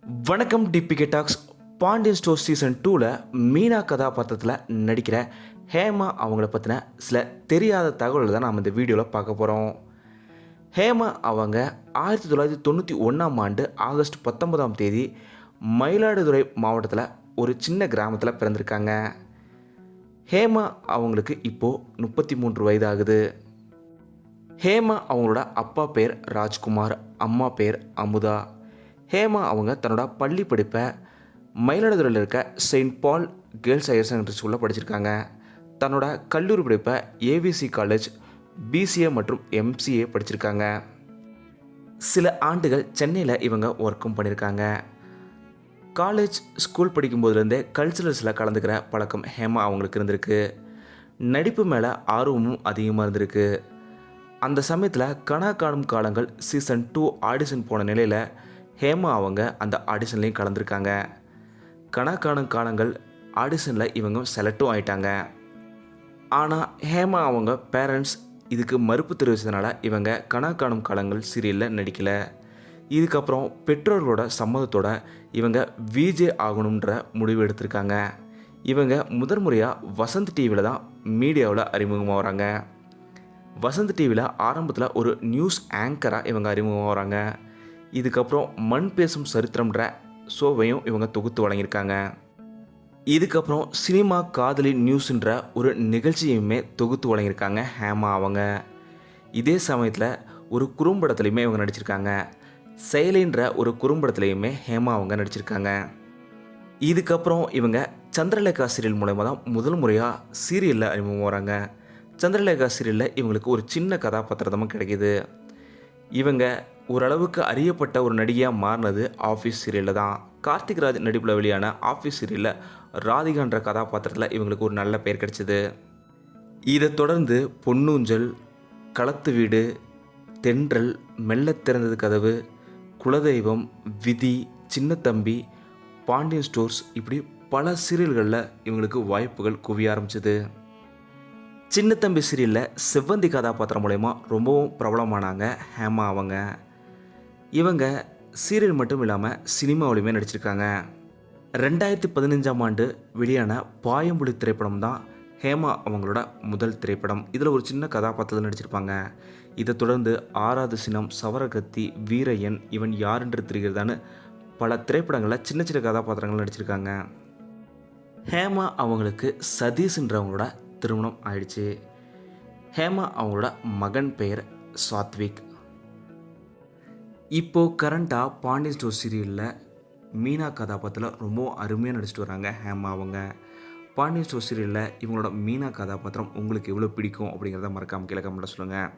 வணக்கம் DPK talks. Pandian store season 2ல் மீனா கதாபாத்திரத்தில் நடிக்கிற ஹேமா அவங்கள பற்றின சில தெரியாத தகவல்கள் தான் நாம் இந்த வீடியோவில் பார்க்க போகிறோம். ஹேமா அவங்க 1991ஆம் ஆண்டு ஆகஸ்ட் 19ஆம் தேதி மயிலாடுதுறை மாவட்டத்தில் ஒரு சின்ன கிராமத்தில் பிறந்திருக்காங்க. ஹேமா அவங்களுக்கு இப்போது 33 வயது ஆகுது. ஹேமா அவங்களோட அப்பா பேர் ராஜ்குமார், அம்மா பேர் அமுதா. ஹேமா அவங்க தன்னோட பள்ளி படிப்பை மயிலாடுதுறையில் இருக்க செயின்ட் பால் கேர்ள்ஸ் ஹையர் செகண்டரி ஸ்கூலில் படிச்சிருக்காங்க. தன்னோட கல்லூரி படிப்பை ஏவிசி காலேஜ் பிசிஏ மற்றும் எம்சிஏ படிச்சிருக்காங்க. சில ஆண்டுகள் சென்னையில் இவங்க ஒர்க்கும் பண்ணியிருக்காங்க. காலேஜ் ஸ்கூல் படிக்கும்போதுலேருந்தே கல்ச்சுரல்ஸில் கலந்துக்கிற பழக்கம் ஹேமா அவங்களுக்கு இருந்திருக்கு. நடிப்பு மேலே ஆர்வமும் அதிகமாக இருந்திருக்கு. அந்த சமயத்தில் கனா காணும் காலங்கள் சீசன் 2 ஆடிஷன் போன நிலையில் ஹேமா அவங்க அந்த ஆடிஷன்லேயும் கலந்துருக்காங்க. கனா காணும் காலங்கள் ஆடிஷனில் இவங்க செலக்டும் ஆயிட்டாங்க. ஆனால் ஹேமா அவங்க பேரண்ட்ஸ் இதுக்கு மறுப்பு தெரிவித்ததுனால இவங்க கனா காணும் காலங்கள் சீரியலில் நடிக்கலை. இதுக்கப்புறம் பெற்றோர்களோட சம்மதத்தோட இவங்க விஜே ஆகணுன்ற முடிவு எடுத்திருக்காங்க. இவங்க முதல் முறையாக வசந்த் டிவியில் தான் மீடியாவில் அறிமுகமாக வராங்க. வசந்த் டிவியில் ஆரம்பத்தில் ஒரு நியூஸ் ஆங்கராக இவங்க அறிமுகமாக வராங்க. இதுக்கப்புறம் மண் பேசும் சரித்திரம்ன்ற ஷோவையும் இவங்க தொகுத்து வழங்கியிருக்காங்க. இதுக்கப்புறம் சினிமா காதலி நியூஸுன்ற ஒரு நிகழ்ச்சியுமே தொகுத்து வழங்கியிருக்காங்க ஹேமா அவங்க. இதே சமயத்தில் ஒரு குறும்படத்துலையுமே இவங்க நடிச்சிருக்காங்க. செயலின்ற ஒரு குறும்படத்துலையுமே ஹேமா அவங்க நடிச்சிருக்காங்க. இதுக்கப்புறம் இவங்க சந்திரலேகா சீரியல் மூலமாக தான் முதல் முறையாக சீரியலில் அறிமுகம் வராங்க. சந்திரலேகா சீரியலில் இவங்களுக்கு ஒரு சின்ன கதாபாத்திரமும் கிடைக்கிது. இவங்க ஓரளவுக்கு அறியப்பட்ட ஒரு நடிகையாக மாறினது ஆஃபீஸ் சீரியலில் தான். கார்த்திக் ராஜ் நடிப்பில் வெளியான ஆஃபீஸ் சீரியலில் ராதிகான்ற கதாபாத்திரத்தில் இவங்களுக்கு ஒரு நல்ல பெயர் கிடைச்சிது. இதை தொடர்ந்து பொன்னூஞ்சல், களத்து வீடு, தென்றல், மெல்ல திறந்தது கதவு, குலதெய்வம், விதி, சின்ன தம்பி, பாண்டியன் ஸ்டோர்ஸ் இப்படி பல சீரியல்களில் இவங்களுக்கு வாய்ப்புகள் குவிய ஆரம்பிச்சிது. சின்ன தம்பி சீரியலில் செவ்வந்தி கதாபாத்திரம் மூலயமா ரொம்பவும் பிரபலமானாங்க ஹேமா அவங்க. இவங்க சீரியல் மட்டும் இல்லாமல் சினிமாவிலையுமே நடிச்சிருக்காங்க. 2015ஆம் ஆண்டு வெளியான பாயம்புலி திரைப்படம் தான் ஹேமா அவங்களோட முதல் திரைப்படம். இதில் ஒரு சின்ன கதாபாத்திரத்தில் நடிச்சிருப்பாங்க. இதை தொடர்ந்து ஆறாவது சினம், சவரகத்தி, வீரையன், இவன் யாரென்று தெரிகிறதான்னு பல திரைப்படங்களில் சின்ன சின்ன கதாபாத்திரங்கள் நடிச்சிருக்காங்க. ஹேமா அவங்களுக்கு சதீஷ்ன்றவங்களோட திருமணம் ஆயிடுச்சு. ஹேமா அவங்களோட மகன் பெயர் சாத்விக். இப்போது கரண்ட்டாக பாண்டியன் ஸ்டோர் சீரியலில் மீனா கதாபாத்திரத்தில் ரொம்ப அருமையாக நடிச்சிட்டு வராங்க ஹேமா அவங்க. பாண்டியன் ஸ்டோர் சீரியலில் இவங்களோட மீனா கதாபாத்திரம் உங்களுக்கு எவ்வளோ பிடிக்கும் அப்படிங்கிறத மறக்காமல் கீழே கமெண்ட்டில் சொல்லுங்கள்.